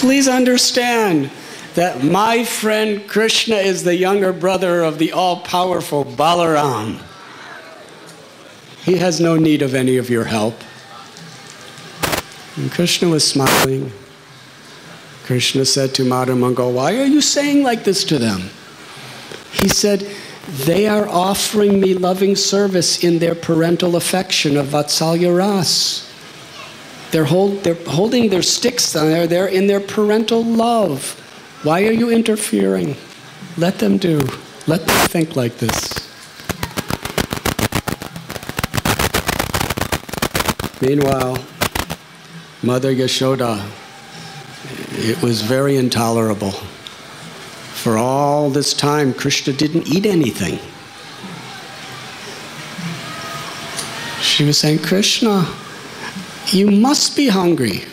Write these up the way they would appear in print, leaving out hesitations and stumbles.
Please understand that my friend Krishna is the younger brother of the all-powerful Balaram. He has no need of any of your help. And Krishna was smiling. Krishna said to Madhu Mangal, why are you saying like this to them? He said, they are offering me loving service in their parental affection of Vatsalya Ras. They're holding their sticks there. They're in their parental love. Why are you interfering? Let them do. Let them think like this. Meanwhile, Mother Yashoda, it was very intolerable. For all this time, Krishna didn't eat anything. She was saying, Krishna, you must be hungry.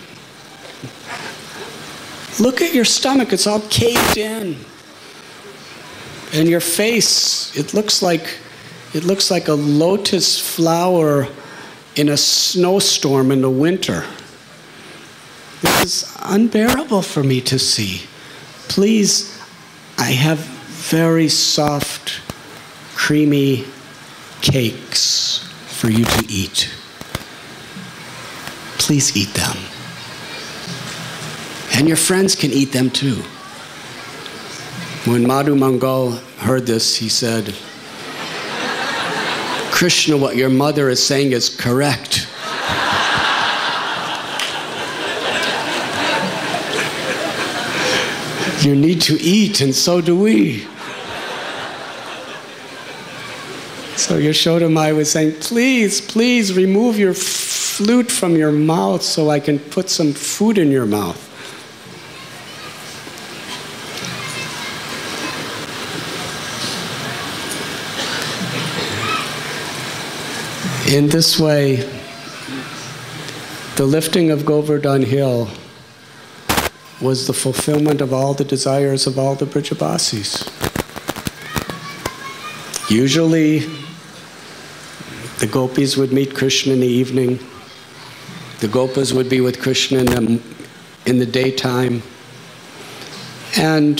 Look at your stomach, it's all caved in. And your face, it looks like a lotus flower in a snowstorm in the winter. This is unbearable for me to see. Please, I have very soft, creamy cakes for you to eat. Please eat them. And your friends can eat them too. When Madhu Mangal heard this, he said, Krishna, what your mother is saying is correct. You need to eat, and so do we. So Yashoda Mai was saying, please, please remove your flute from your mouth so I can put some food in your mouth. In this way, the lifting of Govardhan Hill was the fulfillment of all the desires of all the Brijabasis. Usually, the gopis would meet Krishna in the evening. The gopas would be with Krishna in the daytime. And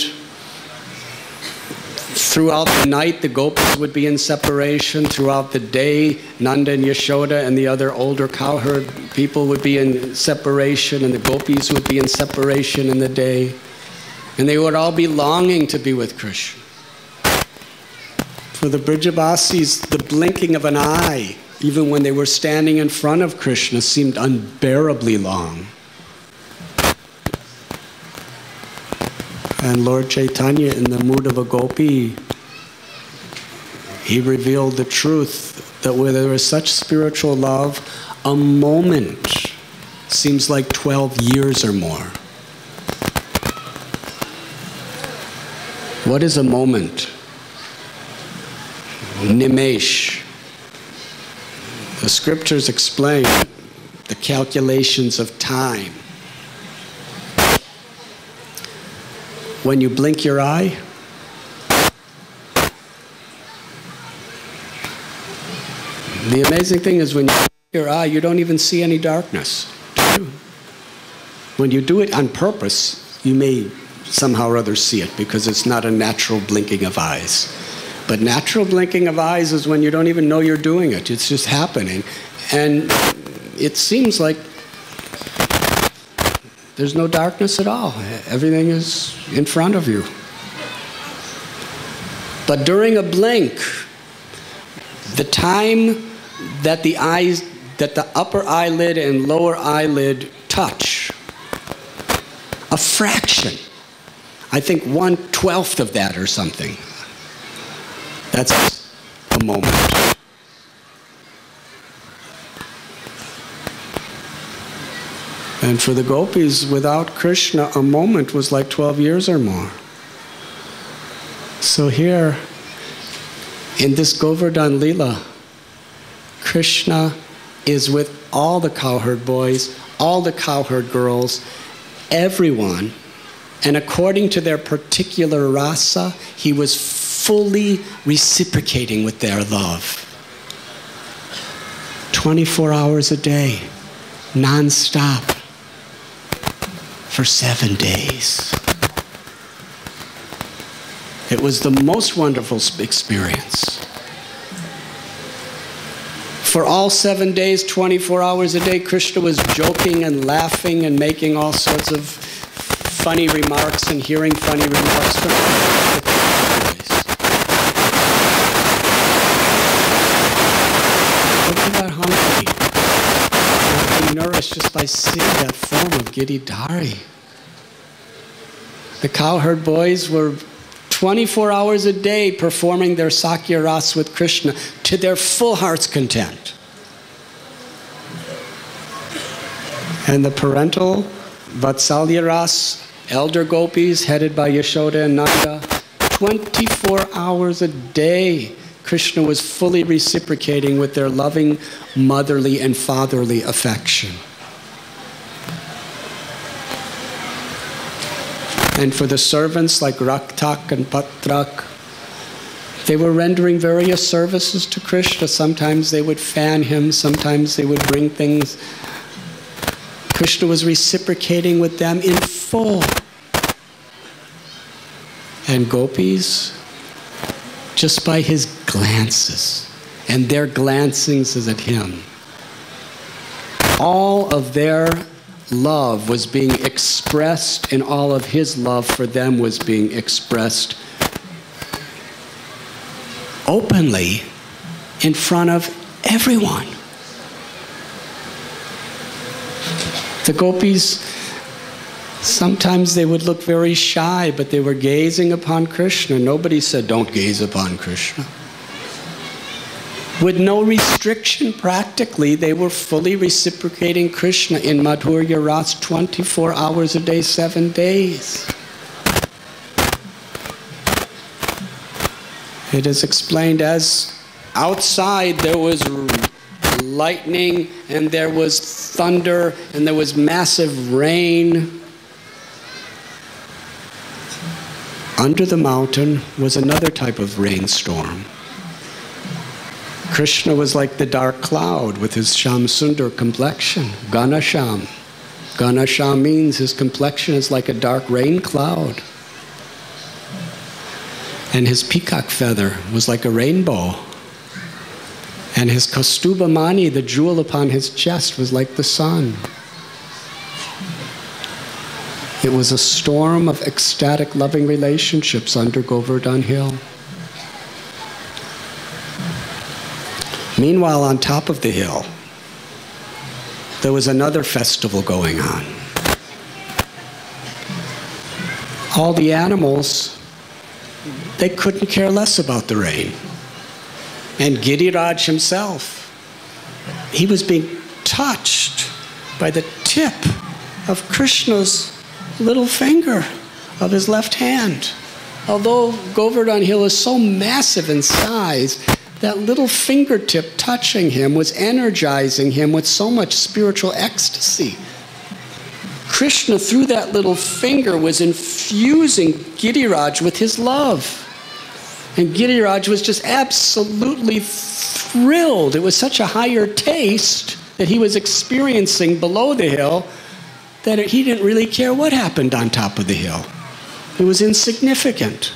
throughout the night, the gopas would be in separation. Throughout the day, Nanda and Yashoda and the other older cowherd people would be in separation, and the gopis would be in separation in the day. And they would all be longing to be with Krishna. For the Brijabasis, the blinking of an eye, even when they were standing in front of Krishna, seemed unbearably long. And Lord Chaitanya, in the mood of a gopi, he revealed the truth that where there is such spiritual love, a moment seems like 12 years or more. What is a moment? Nimesh. The scriptures explain the calculations of time. When you blink your eye, the amazing thing is when you blink your eye, you don't even see any darkness. When you do it on purpose, you may somehow or other see it because it's not a natural blinking of eyes. But natural blinking of eyes is when you don't even know you're doing it. It's just happening. And it seems like there's no darkness at all. Everything is in front of you. But during a blink, the time that the upper eyelid and lower eyelid touch, a fraction, I think 1/12 of that or something. That's a moment. And for the gopis, without Krishna, a moment was like 12 years or more. So here, in this Govardhan Leela, Krishna is with all the cowherd boys, all the cowherd girls, everyone, and according to their particular rasa, he was fully reciprocating with their love. 24 hours a day, non-stop. for 7 days. It was the most wonderful experience. For all 7 days, 24 hours a day, Krishna was joking and laughing and making all sorts of funny remarks and hearing funny remarks from the boys. Look at that hungry. Being nourished just by seeing that form of Giridhari. The cowherd boys were 24 hours a day performing their Sakya Ras with Krishna to their full heart's content. And the parental Vatsalya Ras, elder gopis headed by Yashoda and Nanda, 24 hours a day, Krishna was fully reciprocating with their loving motherly and fatherly affection. And for the servants like Raktak and Patrak, they were rendering various services to Krishna. Sometimes they would fan him, sometimes they would bring things. Krishna was reciprocating with them in full. And gopis, just by his glances and their glancings at him, all of their love was being expressed, and all of his love for them was being expressed openly in front of everyone. The gopis, sometimes they would look very shy, but they were gazing upon Krishna. Nobody said, "Don't gaze upon Krishna." With no restriction, practically, they were fully reciprocating Krishna in Madhurya Ras 24 hours a day, 7 days. It is explained as outside there was lightning and there was thunder and there was massive rain. Under the mountain was another type of rainstorm. Krishna was like the dark cloud with his Sham Sundar complexion, Ganasham. Ganasham means his complexion is like a dark rain cloud. And his peacock feather was like a rainbow. And his Kaustubha Mani, the jewel upon his chest, was like the sun. It was a storm of ecstatic, loving relationships under Govardhan Hill. Meanwhile, on top of the hill, there was another festival going on. All the animals, they couldn't care less about the rain. And Giriraj himself, he was being touched by the tip of Krishna's little finger of his left hand. Although Govardhan Hill is so massive in size, that little fingertip touching him was energizing him with so much spiritual ecstasy. Krishna, through that little finger, was infusing Giriraj with his love. And Giriraj was just absolutely thrilled. It was such a higher taste that he was experiencing below the hill that he didn't really care what happened on top of the hill. It was insignificant.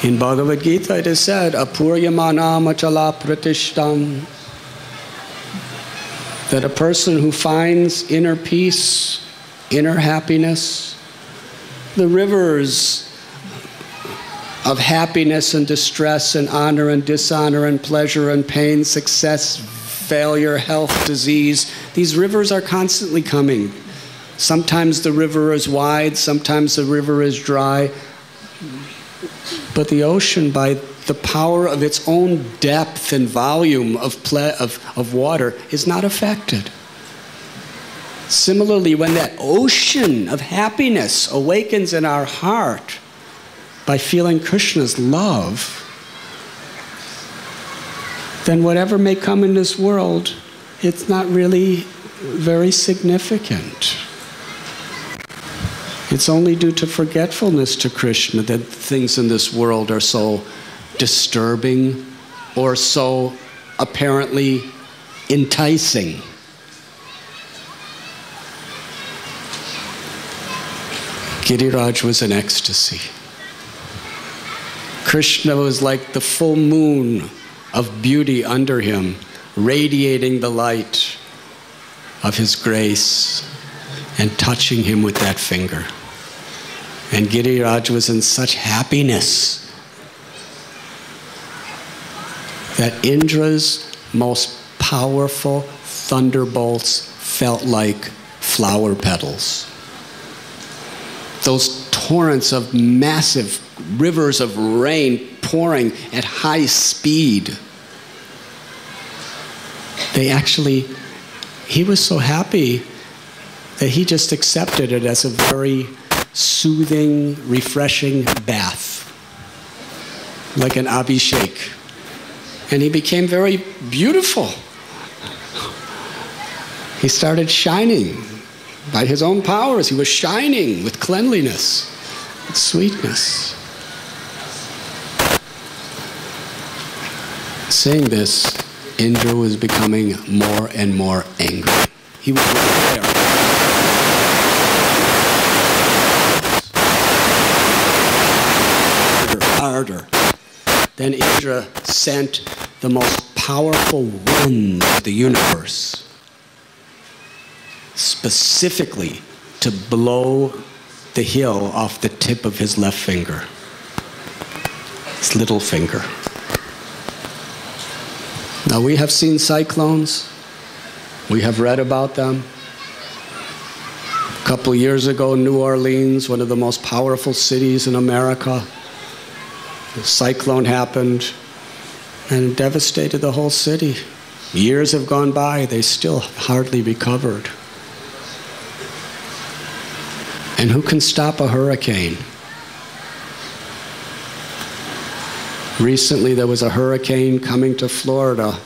In Bhagavad Gita it is said, Apuryamana machala pratishtam, that a person who finds inner peace, inner happiness, the rivers of happiness and distress and honor and dishonor and pleasure and pain, success, failure, health, disease, these rivers are constantly coming. Sometimes the river is wide, sometimes the river is dry, but the ocean, by the power of its own depth and volume of water, is not affected. Similarly, when that ocean of happiness awakens in our heart by feeling Krishna's love, then whatever may come in this world, it's not really very significant. It's only due to forgetfulness to Krishna that things in this world are so disturbing or so apparently enticing. Giriraj was in ecstasy. Krishna was like the full moon of beauty under him, radiating the light of his grace and touching him with that finger. And Giriraj was in such happiness that Indra's most powerful thunderbolts felt like flower petals. Those torrents of massive rivers of rain pouring at high speed. He was so happy that he just accepted it as a very soothing, refreshing bath, like an abhishek. And he became very beautiful. He started shining by his own powers. He was shining with cleanliness, with sweetness. Saying this, Indra was becoming more and more angry. He was right there. Harder. Then Indra sent the most powerful wind of the universe, specifically to blow the hill off the tip of his left finger, his little finger. Now, we have seen cyclones. We have read about them. A couple years ago, New Orleans, one of the most powerful cities in America, a cyclone happened and it devastated the whole city. Years have gone by, they still hardly recovered. And who can stop a hurricane? Recently there was a hurricane coming to Florida,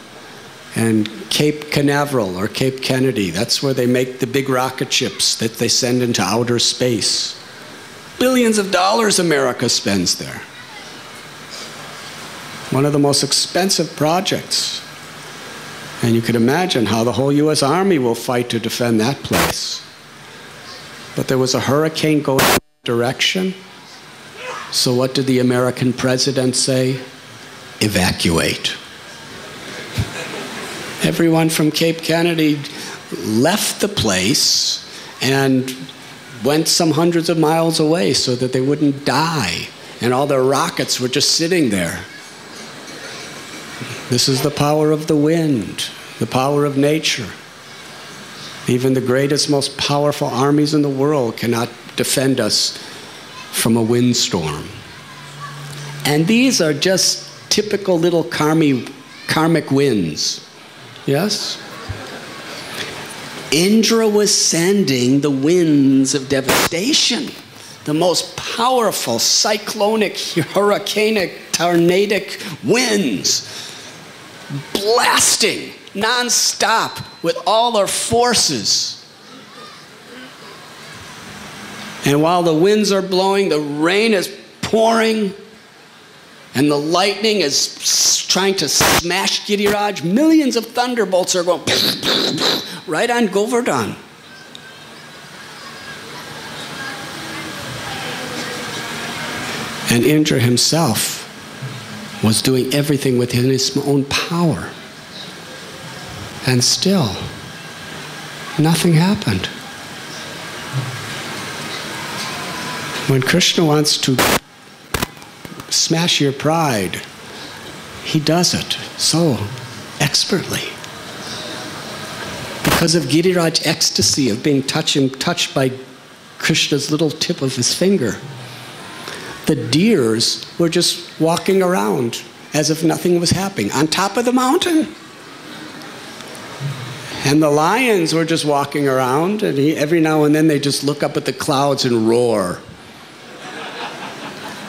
and Cape Canaveral or Cape Kennedy, that's where they make the big rocket ships that they send into outer space. Billions of dollars America spends there. One of the most expensive projects. And you could imagine how the whole US Army will fight to defend that place. But there was a hurricane going in that direction. So what did the American president say? Evacuate. Everyone from Cape Kennedy left the place and went some hundreds of miles away so that they wouldn't die. And all their rockets were just sitting there. This is the power of the wind, the power of nature. Even the greatest, most powerful armies in the world cannot defend us from a windstorm. And these are just typical little karmic winds. Yes? Indra was sending the winds of devastation, the most powerful cyclonic, hurricanic, tornadic winds, blasting non-stop with all their forces. And while the winds are blowing, the rain is pouring, and the lightning is trying to smash Giriraj. Millions of thunderbolts are going right on Govardhan. And Indra himself was doing everything within his own power. And still, nothing happened. When Krishna wants to smash your pride, he does it so expertly. Because of Giriraj's ecstasy of being touched by Krishna's little tip of his finger, the deers were just walking around as if nothing was happening on top of the mountain. And the lions were just walking around, and every now and then they just look up at the clouds and roar.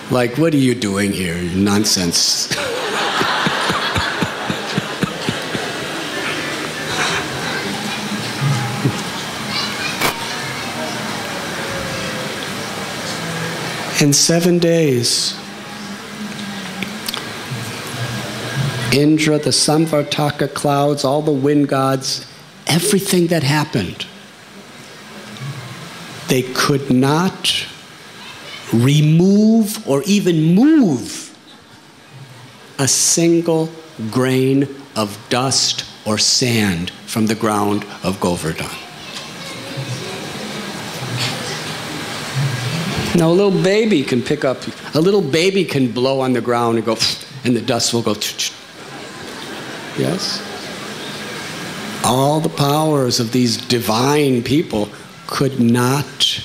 Like, what are you doing here? Nonsense. In 7 days, Indra, the Samvartaka clouds, all the wind gods, everything that happened, they could not remove or even move a single grain of dust or sand from the ground of Govardhan. Now a little baby can pick up, a little baby can blow on the ground and go, and the dust will go, yes? All the powers of these divine people could not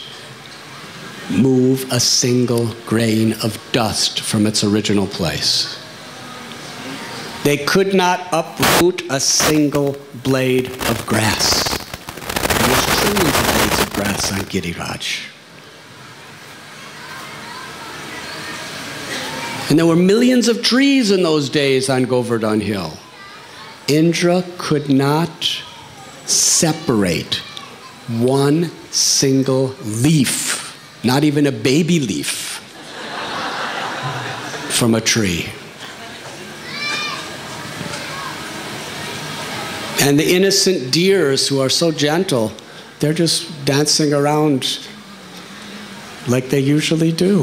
move a single grain of dust from its original place. They could not uproot a single blade of grass. There was trillions of blades of grass on Giriraj. And there were millions of trees in those days on Govardhan Hill. Indra could not separate one single leaf, not even a baby leaf, from a tree. And the innocent deers who are so gentle, they're just dancing around like they usually do.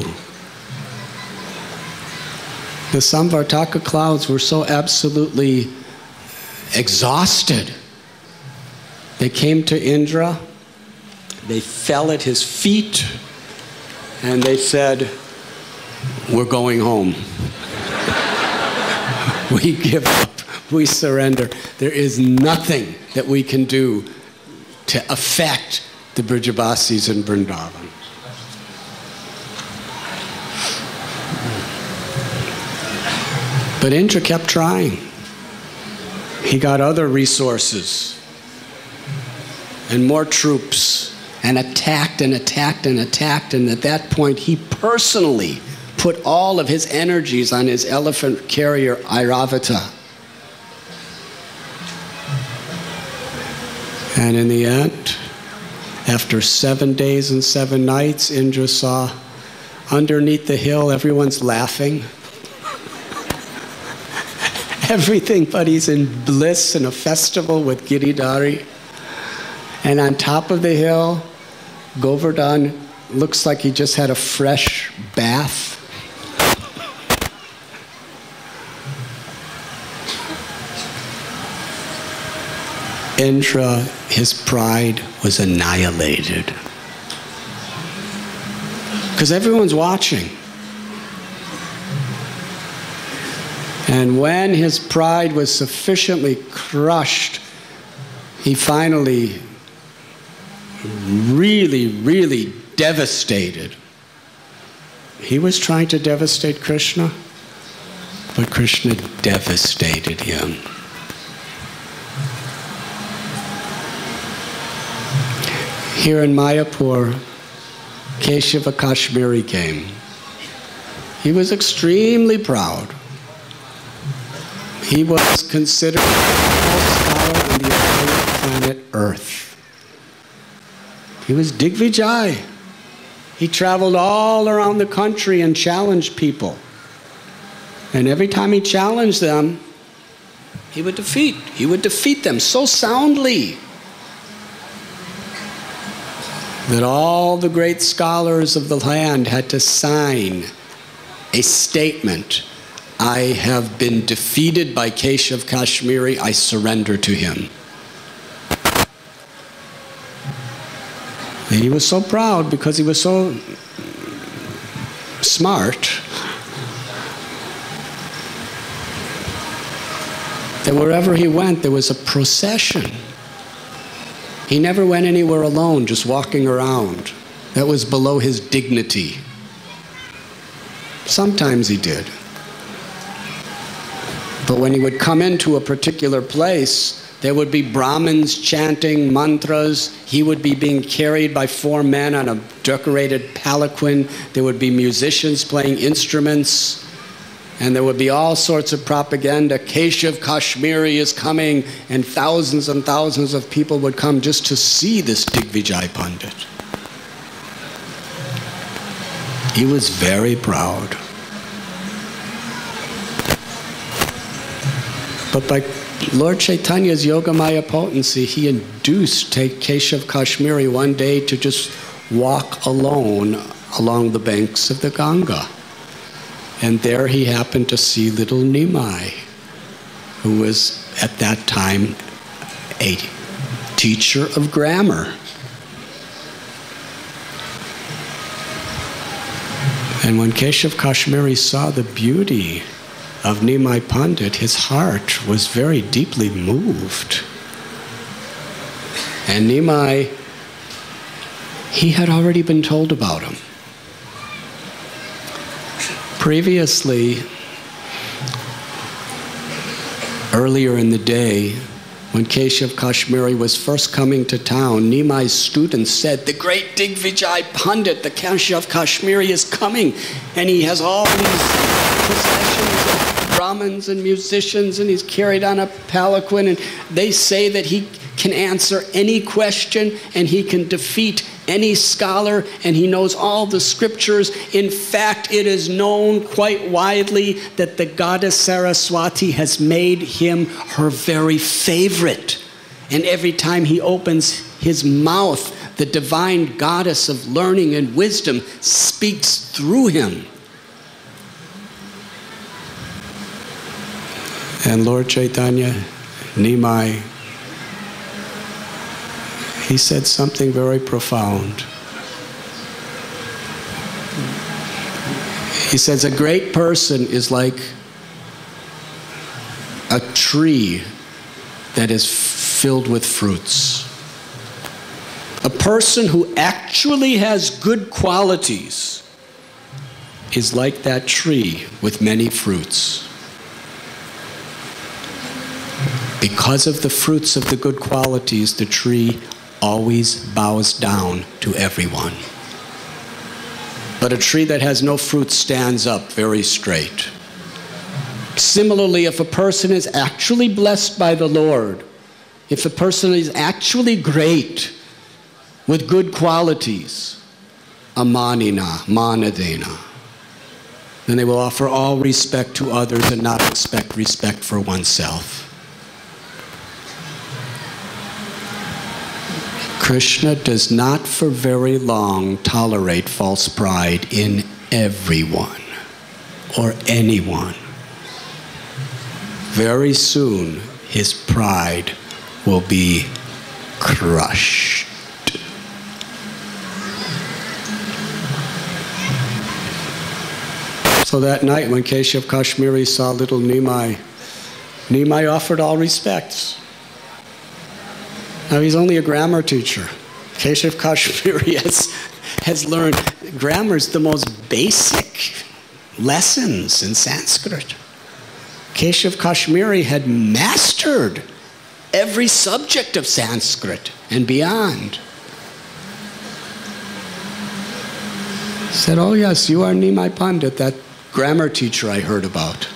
The Samvartaka clouds were so absolutely exhausted. They came to Indra, they fell at his feet, and they said, "We're going home. We give up. We surrender. There is nothing that we can do to affect the Brijabasis in Vrindavan." But Indra kept trying. He got other resources and more troops and attacked and attacked and attacked, and at that point he personally put all of his energies on his elephant carrier Airavata. And in the end, after 7 days and 7 nights, Indra saw underneath the hill everyone's laughing. Everybody's in bliss and a festival with Giridhari. And on top of the hill, Govardhan looks like he just had a fresh bath. Indra, his pride was annihilated. Because everyone's watching. And when his pride was sufficiently crushed, he finally really devastated. He was trying to devastate Krishna, but Krishna devastated him. Here in Mayapur, Keshava Kashmiri came. He was extremely proud. He was considered the most scholar on the entire planet Earth. He was Digvijay. He traveled all around the country and challenged people. And every time he challenged them, he would defeat them so soundly that all the great scholars of the land had to sign a statement. "I have been defeated by Keshav Kashmiri, I surrender to him." And he was so proud because he was so smart that wherever he went there was a procession. He never went anywhere alone, just walking around. That was below his dignity. Sometimes he did. But when he would come into a particular place, there would be Brahmins chanting mantras. He would be being carried by 4 men on a decorated palanquin. There would be musicians playing instruments. And there would be all sorts of propaganda. Keshav Kashmiri is coming, and thousands of people would come just to see this Digvijay Pandit. He was very proud. But by Lord Chaitanya's Yogamaya potency, he induced Keshav Kashmiri one day to just walk alone along the banks of the Ganga. And there he happened to see little Nimai, who was at that time a teacher of grammar. And when Keshav Kashmiri saw the beauty of Nimai Pandit, his heart was very deeply moved. And Nimai, he had already been told about him. Previously, earlier in the day, when Keshav Kashmiri was first coming to town, Nimai's students said, "The great Digvijay Pandit, the Keshav Kashmiri, is coming, and he has all these processions of Brahmins and musicians, and he's carried on a palanquin, and they say that he can answer any question, and he can defeat any scholar, and he knows all the scriptures. In fact, it is known quite widely that the goddess Saraswati has made him her very favorite. And every time he opens his mouth, the divine goddess of learning and wisdom speaks through him." And Lord Chaitanya, Nimai, he said something very profound. He says, a great person is like a tree that is filled with fruits. A person who actually has good qualities is like that tree with many fruits. Because of the fruits of the good qualities, the tree always bows down to everyone. But a tree that has no fruit stands up very straight. Similarly, if a person is actually blessed by the Lord, if a person is actually great with good qualities, amanina, manadena, then they will offer all respect to others and not expect respect for oneself. Krishna does not for very long tolerate false pride in everyone or anyone. Very soon, his pride will be crushed. So that night when Keshav Kashmiri saw little Nimai, Nimai offered all respects. Now he's only a grammar teacher. Keshav Kashmiri has learned grammar's the most basic lessons in Sanskrit. Keshav Kashmiri had mastered every subject of Sanskrit and beyond. He said, "Oh yes, you are Nimai Pandit, that grammar teacher I heard about."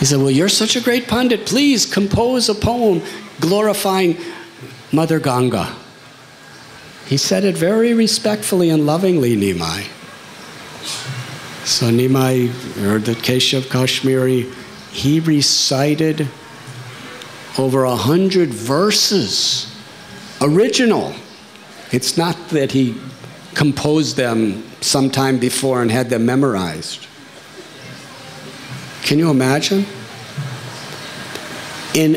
He said, "Well, you're such a great Pandit. Please compose a poem glorifying Mother Ganga." He said it very respectfully and lovingly, Nimai. So Nimai, or the Keshav Kashmiri, he recited over 100 verses, original. It's not that he composed them sometime before and had them memorized. Can you imagine? In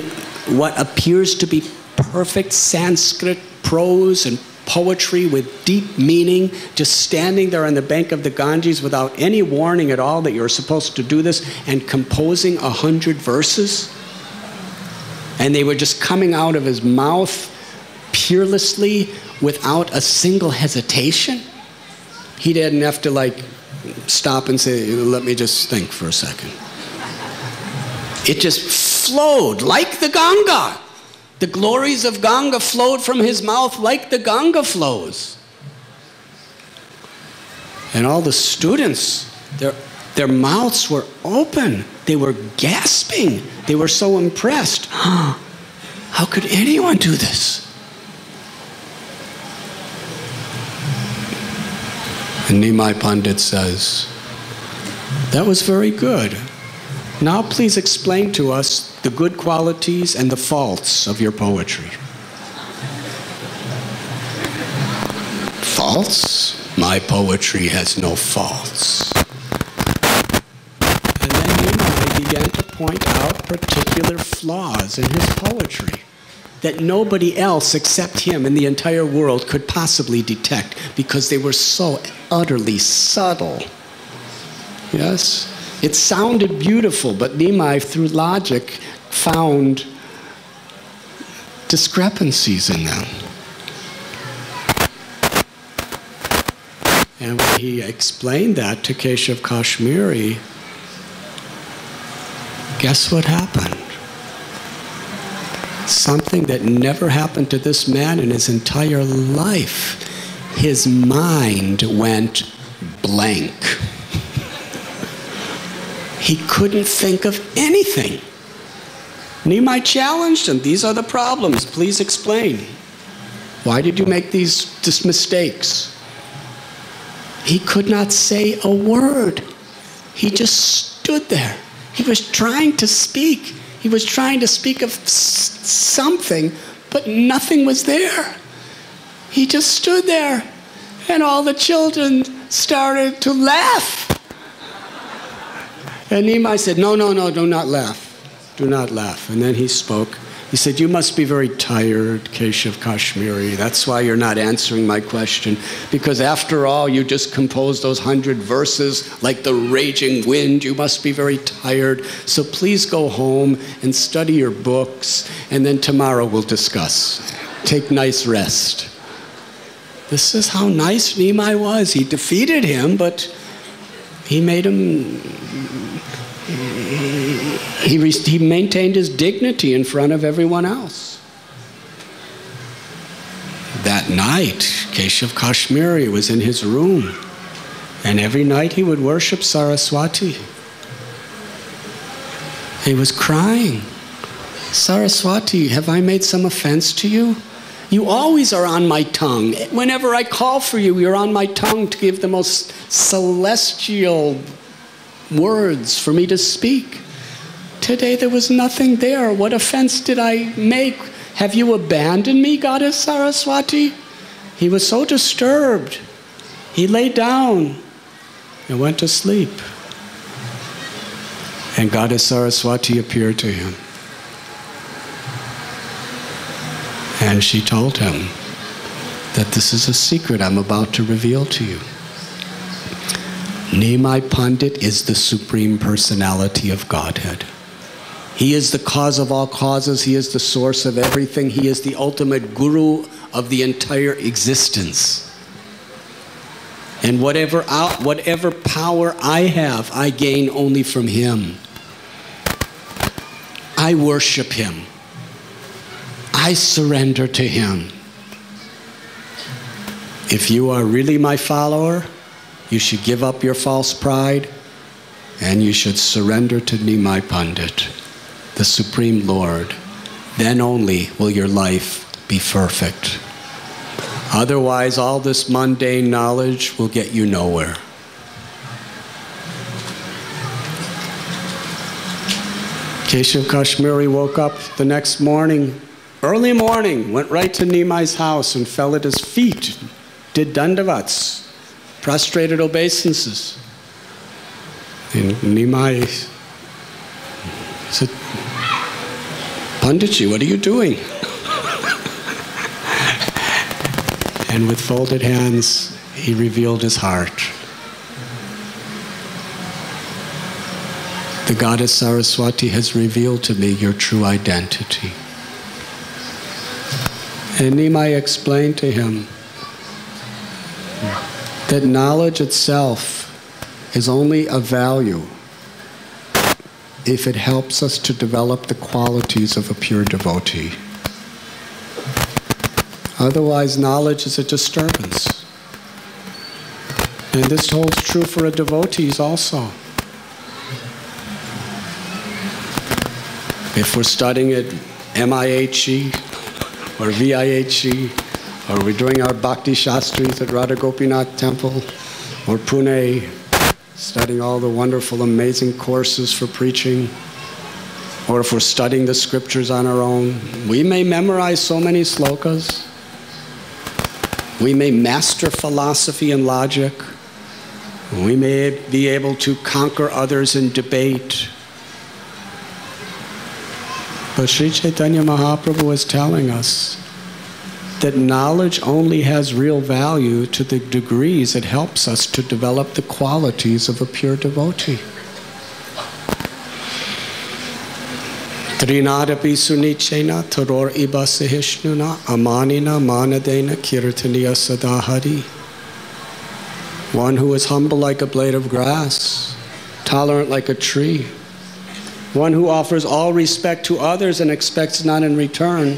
what appears to be perfect Sanskrit prose and poetry with deep meaning, just standing there on the bank of the Ganges without any warning at all that you're supposed to do this, and composing 100 verses. And they were just coming out of his mouth peerlessly without a single hesitation. He didn't have to like stop and say, "Let me just think for a second." It just flowed like the Ganga. The glories of Ganga flowed from his mouth like the Ganga flows. And all the students, their mouths were open. They were gasping. They were so impressed. How could anyone do this? And Nimai Pandit says, "That was very good. Now please explain to us the good qualities and the faults of your poetry." faults? My poetry has no faults. And then Nimai began to point out particular flaws in his poetry that nobody else except him in the entire world could possibly detect because they were so utterly subtle. Yes? It sounded beautiful, but Nimai, through logic, found discrepancies in them. And when he explained that to Keshav Kashmiri, guess what happened? Something that never happened to this man in his entire life. His mind went blank. He couldn't think of anything. Nimai challenged him. These are the problems. Please explain. Why did you make these mistakes? He could not say a word. He just stood there. He was trying to speak. He was trying to speak of something, but nothing was there. He just stood there, and all the children started to laugh. And Nimai said, no, do not laugh. Do not laugh. And then he spoke. He said, you must be very tired, Keshav Kashmiri. That's why you're not answering my question. Because after all, you just composed those 100 verses like the raging wind. You must be very tired. So please go home and study your books, and then tomorrow we'll discuss. Take nice rest. This is how nice Nimai was. He defeated him, but he made him... He maintained his dignity in front of everyone else. That night, Keshav Kashmiri was in his room, and every night he would worship Saraswati. He was crying. Saraswati, have I made some offense to you? You always are on my tongue. Whenever I call for you, you're on my tongue to give the most celestial words for me to speak. Today there was nothing there. What offense did I make? Have you abandoned me, Goddess Saraswati? He was so disturbed. He lay down and went to sleep. And Goddess Saraswati appeared to him. And she told him that this is a secret I'm about to reveal to you. Nimai Pandit is the Supreme Personality of Godhead. He is the cause of all causes. He is the source of everything. He is the ultimate guru of the entire existence. And whatever power I have, I gain only from him. I worship him. I surrender to him. If you are really my follower, you should give up your false pride, and you should surrender to Nimai Pandit, the Supreme Lord. Then only will your life be perfect. Otherwise, all this mundane knowledge will get you nowhere. Keshav Kashmiri woke up the next morning, early morning, went right to Nimai's house and fell at his feet, did dandavats, prostrated obeisances. And Nimai said, Panditji, what are you doing? And with folded hands, he revealed his heart. The Goddess Saraswati has revealed to me your true identity. And Nimai explained to him that knowledge itself is only of value if it helps us to develop the qualities of a pure devotee. Otherwise, knowledge is a disturbance. And this holds true for devotees also. If we're studying at MIHE or VIHE, or we're doing our Bhakti Shastris at Radha Gopinath Temple, or Pune, studying all the wonderful, amazing courses for preaching, or if we're studying the scriptures on our own, we may memorize so many slokas, We may master philosophy and logic. We may be able to conquer others in debate. But Sri Chaitanya Mahaprabhu is telling us that knowledge only has real value to the degrees it helps us to develop the qualities of a pure devotee. Trinadapi sunichena taror iba sahishnuna amanina manadena kirtaniya sadahari. One who is humble like a blade of grass, tolerant like a tree. One who offers all respect to others and expects none in return.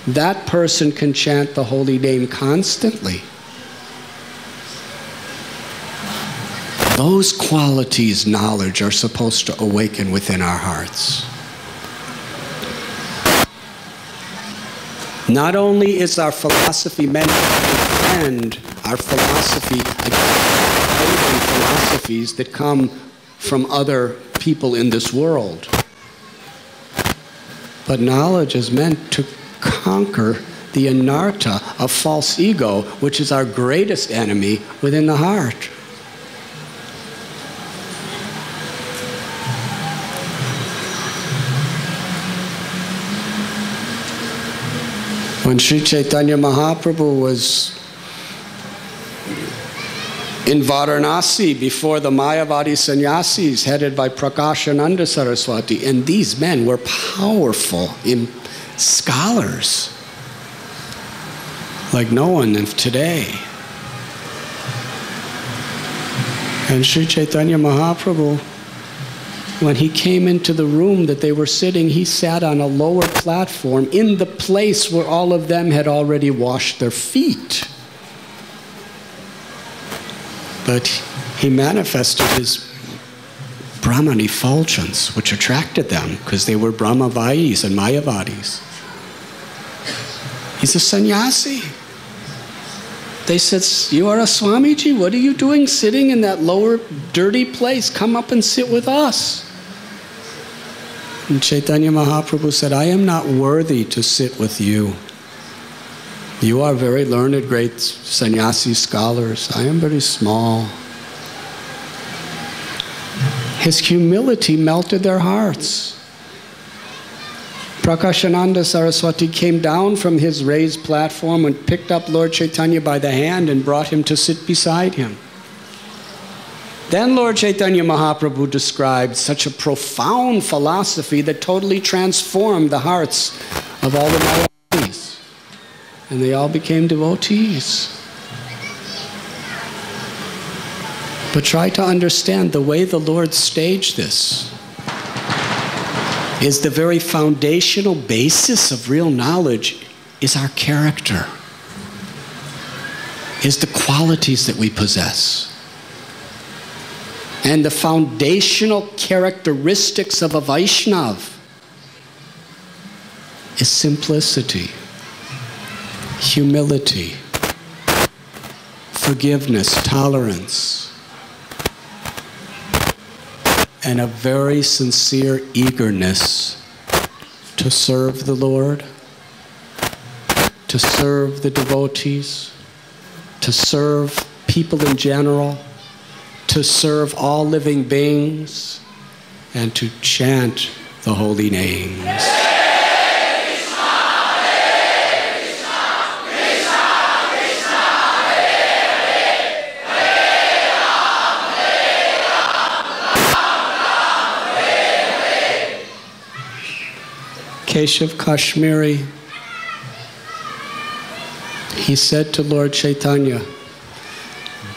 That person can chant the holy name constantly. Those qualities, knowledge, are supposed to awaken within our hearts. Not only is our philosophy meant to defend our philosophy against philosophies that come from other people in this world, but knowledge is meant to conquer the anartha of false ego, which is our greatest enemy within the heart. When Sri Chaitanya Mahaprabhu was in Varanasi before the Mayavadi sannyasis headed by Prakashananda Saraswati, and these men were powerful scholars like no one of today. And Sri Chaitanya Mahaprabhu, when he came into the room that they were sitting, he sat on a lower platform in the place where all of them had already washed their feet. But he manifested his Brahman effulgence, which attracted them because they were Brahmavais and Mayavadis. He's a sannyasi. They said, "You are a Swamiji, what are you doing sitting in that lower dirty place? Come up and sit with us." And Chaitanya Mahaprabhu said, "I am not worthy to sit with you. You are very learned, great sannyasi scholars. I am very small." His humility melted their hearts. Prakashananda Saraswati came down from his raised platform and picked up Lord Chaitanya by the hand and brought him to sit beside him. Then Lord Chaitanya Mahaprabhu described such a profound philosophy that totally transformed the hearts of all the Mayapurs. And they all became devotees. But try to understand the way the Lord staged this is the very foundational basis of real knowledge is our character, is the qualities that we possess. And the foundational characteristics of a Vaishnav is simplicity, humility, forgiveness, tolerance, and a very sincere eagerness to serve the Lord, to serve the devotees, to serve people in general, to serve all living beings, and to chant the holy names. Keshav Kashmiri, he said to Lord Chaitanya,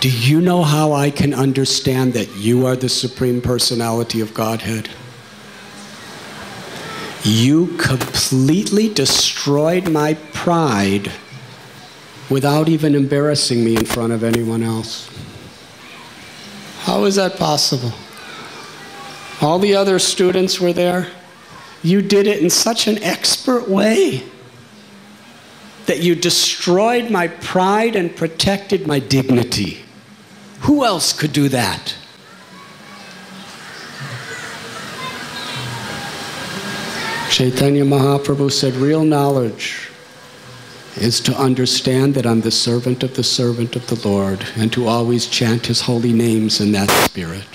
"Do you know how I can understand that you are the Supreme Personality of Godhead? You completely destroyed my pride without even embarrassing me in front of anyone else. How is that possible? All the other students were there. You did it in such an expert way that you destroyed my pride and protected my dignity. Who else could do that?" Chaitanya Mahaprabhu said, real knowledge is to understand that I'm the servant of the Lord, and to always chant His holy names in that spirit.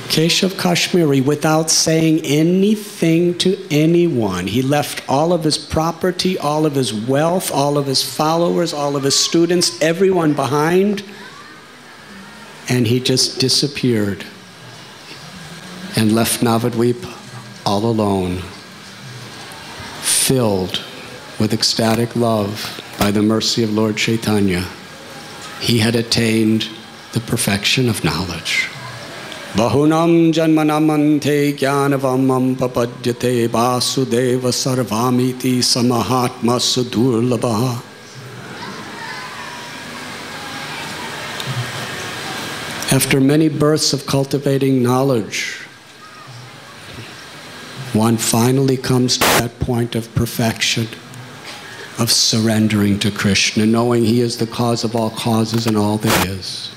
Keshav Kashmiri, without saying anything to anyone, he left all of his property, all of his wealth, all of his followers, all of his students, everyone behind, and he just disappeared and left Navadvip all alone, filled with ecstatic love by the mercy of Lord Chaitanya. He had attained the perfection of knowledge. Bahunam janmanamante jnanavamam papadyate vasudeva sarvamiti samahatma sudurlabha. After many births of cultivating knowledge, one finally comes to that point of perfection, of surrendering to Krishna, knowing He is the cause of all causes and all that is.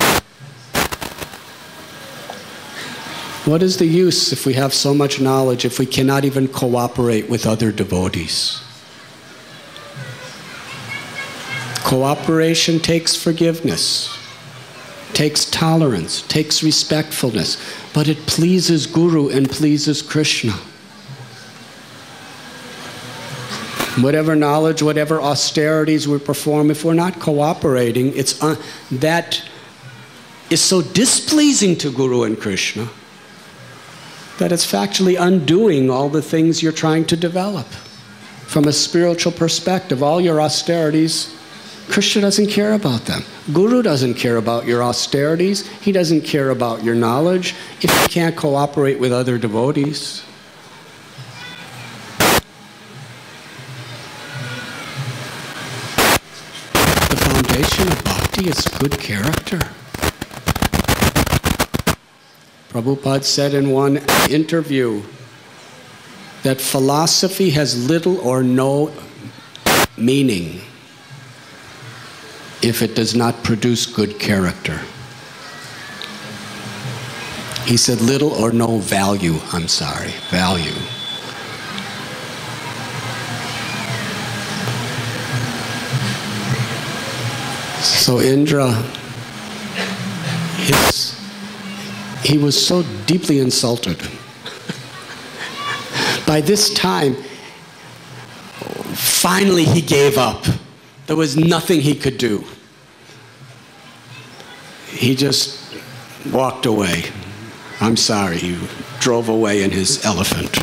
What is the use if we have so much knowledge if we cannot even cooperate with other devotees? Cooperation takes forgiveness, takes tolerance, takes respectfulness, but it pleases Guru and pleases Krishna. Whatever knowledge, whatever austerities we perform, if we're not cooperating, that is so displeasing to Guru and Krishna that it's factually undoing all the things you're trying to develop. From a spiritual perspective, all your austerities, Krishna doesn't care about them. Guru doesn't care about your austerities. He doesn't care about your knowledge if you can't cooperate with other devotees. The foundation of bhakti is good character. Prabhupada said in one interview that philosophy has little or no meaning if it does not produce good character. He said little or no value, value. So Indra, he was so deeply insulted. By this time, finally he gave up. There was nothing he could do. He just walked away. I'm sorry, he drove away in his elephant.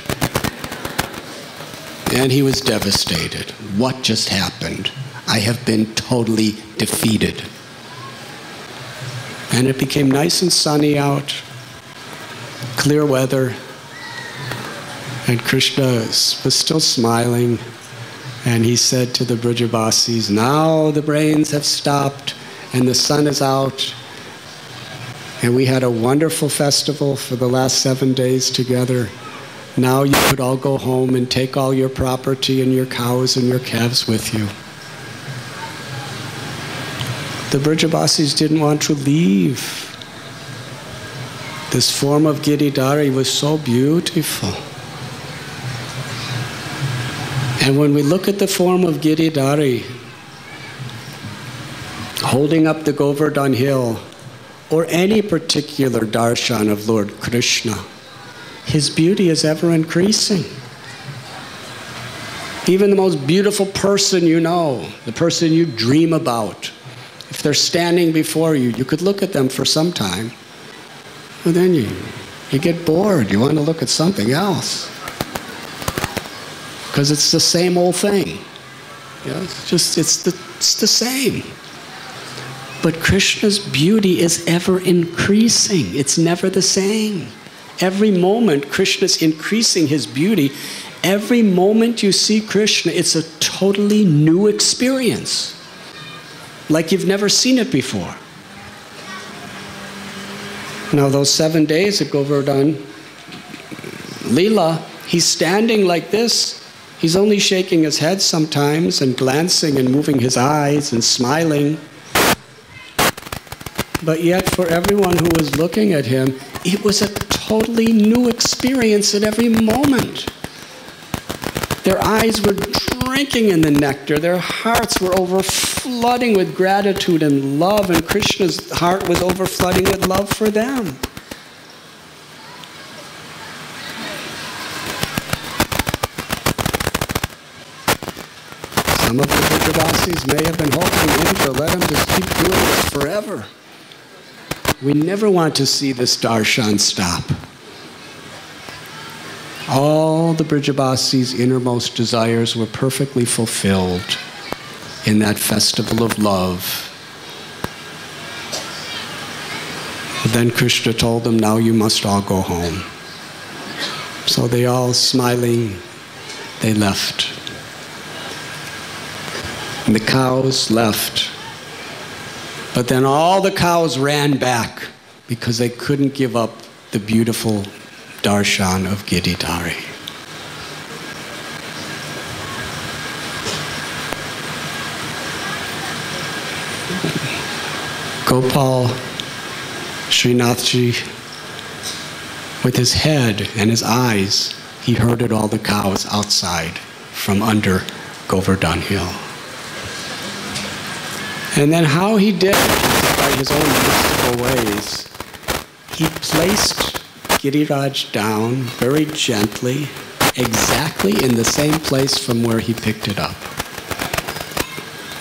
And he was devastated. What just happened? I have been totally defeated. And it became nice and sunny out, clear weather, and Krishna was still smiling, and he said to the Brajavasis, now the rains have stopped and the sun is out, and we had a wonderful festival for the last 7 days together. Now you could all go home and take all your property and your cows and your calves with you. The Brajavasis didn't want to leave. This form of Giridhari was so beautiful. And when we look at the form of Giridhari, holding up the Govardhan hill, or any particular darshan of Lord Krishna, his beauty is ever increasing. Even the most beautiful person you know, the person you dream about, if they're standing before you, you could look at them for some time, but then you get bored. You want to look at something else. Because it's the same old thing. Yeah, it's the same. But Krishna's beauty is ever increasing. It's never the same. Every moment Krishna's increasing his beauty. Every moment you see Krishna, it's a totally new experience. Like you've never seen it before. Now those 7 days at Govardhan Leela, he's standing like this. He's only shaking his head sometimes and glancing and moving his eyes and smiling. But yet for everyone who was looking at him, it was a totally new experience at every moment. Their eyes were drinking in the nectar. Their hearts were overflooding with gratitude and love, and Krishna's heart was overflooding with love for them. Some of the Brajavasis may have been hoping Indra, let him just keep doing this forever. We never want to see this darshan stop. All the Brajavasis' innermost desires were perfectly fulfilled in that festival of love. But then Krishna told them, now you must all go home. So they all, smiling, they left. And the cows left. But then all the cows ran back because they couldn't give up the beautiful darshan of Giridhari. Gopal Srinathji, with his head and his eyes, he herded all the cows outside from under Govardhan Hill. And then how he did it, by his own mystical ways, he placed Giriraj down very gently, exactly in the same place from where he picked it up.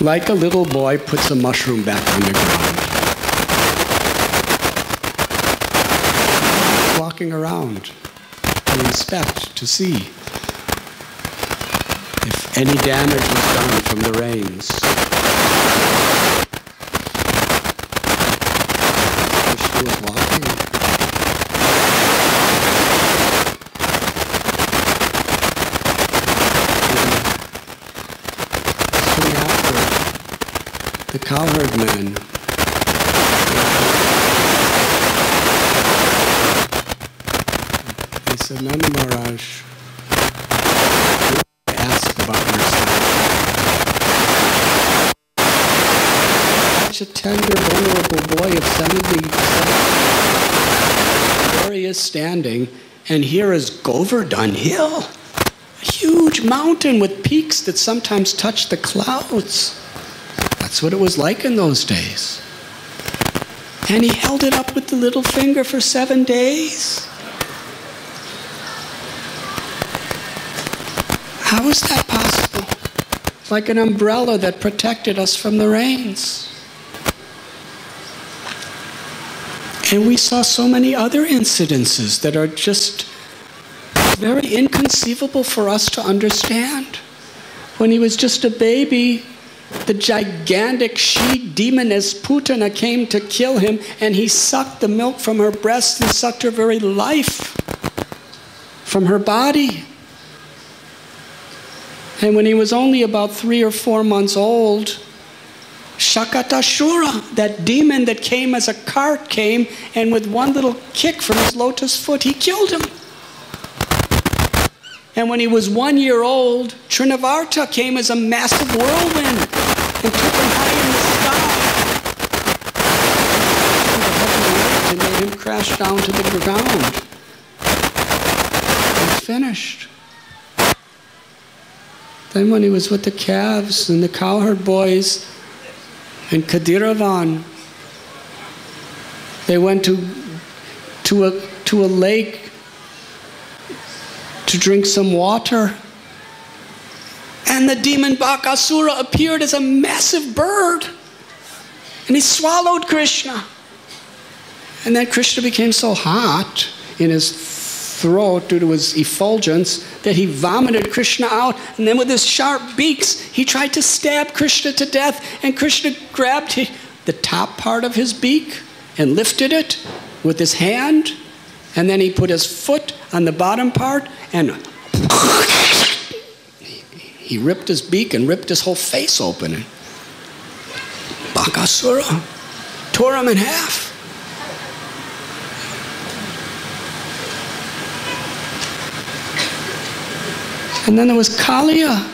Like a little boy puts a mushroom back on the ground. Walking around to inspect, to see if any damage was done from the rains. Krishna was walking. Soon after, the cowherd men said, Nanda Maharaj, ask about yourself. Such a tender, vulnerable boy of 70. There he is standing, and here is Govardhan Hill, a huge mountain with peaks that sometimes touch the clouds. That's what it was like in those days. And he held it up with the little finger for 7 days. How is that possible? Like an umbrella that protected us from the rains. And we saw so many other incidences that are just very inconceivable for us to understand. When he was just a baby, the gigantic she-demoness Putana came to kill him, and he sucked the milk from her breast and sucked her very life from her body. And when he was only about 3 or 4 months old, Shakatashura, that demon that came as a cart, came, and with one little kick from his lotus foot, he killed him. And when he was 1 year old, Trinavarta came as a massive whirlwind and took him high in the sky. And made him crash down to the ground. He was finished. Then when he was with the calves and the cowherd boys in Kadiravan, they went to a lake to drink some water. And the demon Bakasura appeared as a massive bird. And he swallowed Krishna. And then Krishna became so hot in his throat due to his effulgence that he vomited Krishna out, and then with his sharp beaks he tried to stab Krishna to death, and Krishna grabbed the top part of his beak and lifted it with his hand, and then he put his foot on the bottom part and he ripped his beak and ripped his whole face open. Bakasura tore him in half. And then there was Kaliya,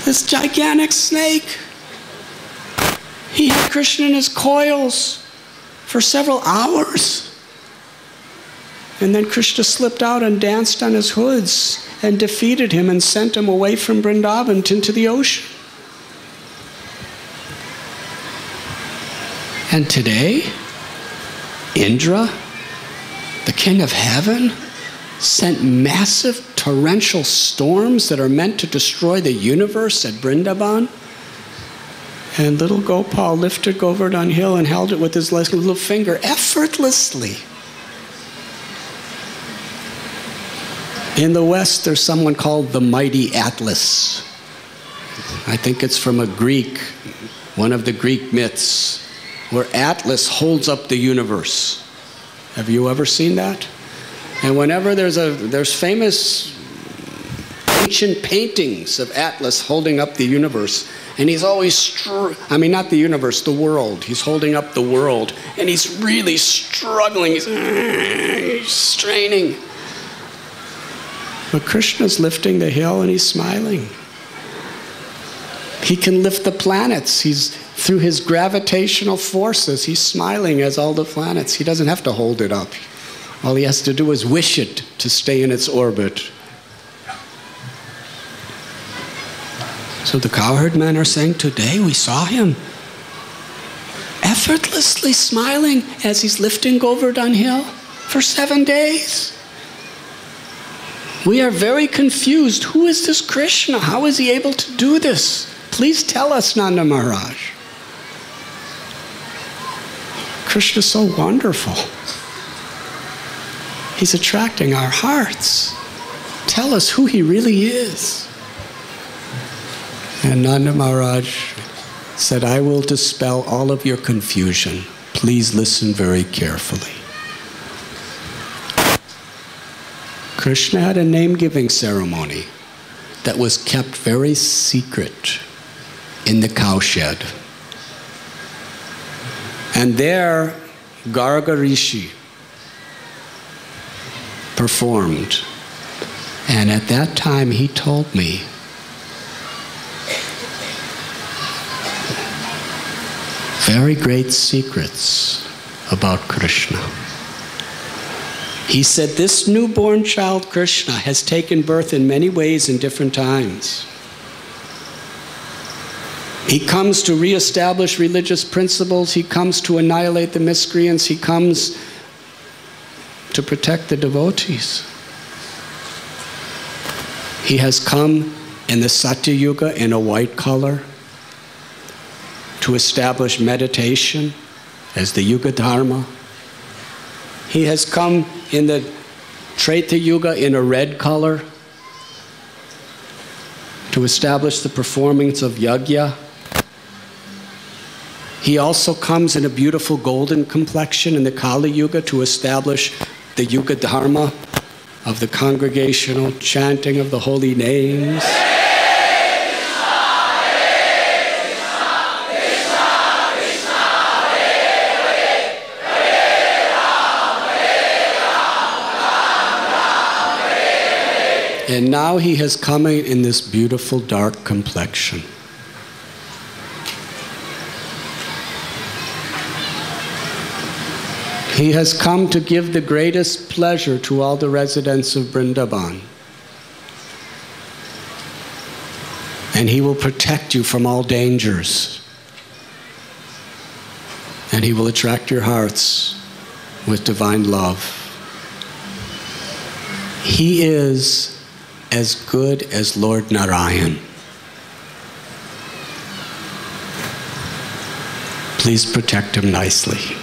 this gigantic snake. He had Krishna in his coils for several hours. And then Krishna slipped out and danced on his hoods. and defeated him and sent him away from Vrindavan into the ocean. And today, Indra, the king of heaven, sent massive torrential storms that are meant to destroy the universe at Vrindavan. And little Gopal lifted Govardhan hill and held it with his little finger effortlessly. In the West, there's someone called the Mighty Atlas. I think it's from a Greek, one of the Greek myths, where Atlas holds up the universe. Have you ever seen that? And whenever there's famous ancient paintings of Atlas holding up the universe, and he's always, not the universe, the world. He's holding up the world, and he's really struggling. He's straining. But Krishna's lifting the hill, and he's smiling. He can lift the planets. Through his gravitational forces, he's smiling as all the planets. He doesn't have to hold it up. All he has to do is wish it to stay in its orbit. So the cowherd men are saying, today we saw him effortlessly smiling as he's lifting Govardhan hill for 7 days. We are very confused. Who is this Krishna? How is he able to do this? Please tell us, Nanda Maharaj. Krishna is so wonderful. He's attracting our hearts. Tell us who he really is. And Nanda Maharaj said, I will dispel all of your confusion. Please listen very carefully. Krishna had a name-giving ceremony that was kept very secret in the cowshed. And there, Garga Rishi performed. And at that time, he told me, very great secrets about Krishna. He said, this newborn child Krishna has taken birth in many ways in different times. He comes to reestablish religious principles. He comes to annihilate the miscreants. He comes to protect the devotees. He has come in the Satya Yuga in a white color to establish meditation as the Yuga Dharma. He has come in the Treta Yuga in a red color to establish the performance of yajna. He also comes in a beautiful golden complexion in the Kali Yuga to establish the Yuga Dharma of the congregational chanting of the holy names. And now he has come in this beautiful dark complexion. He has come to give the greatest pleasure to all the residents of Vrindavan. And he will protect you from all dangers. And he will attract your hearts with divine love. He is as good as Lord Narayan. Please protect him nicely.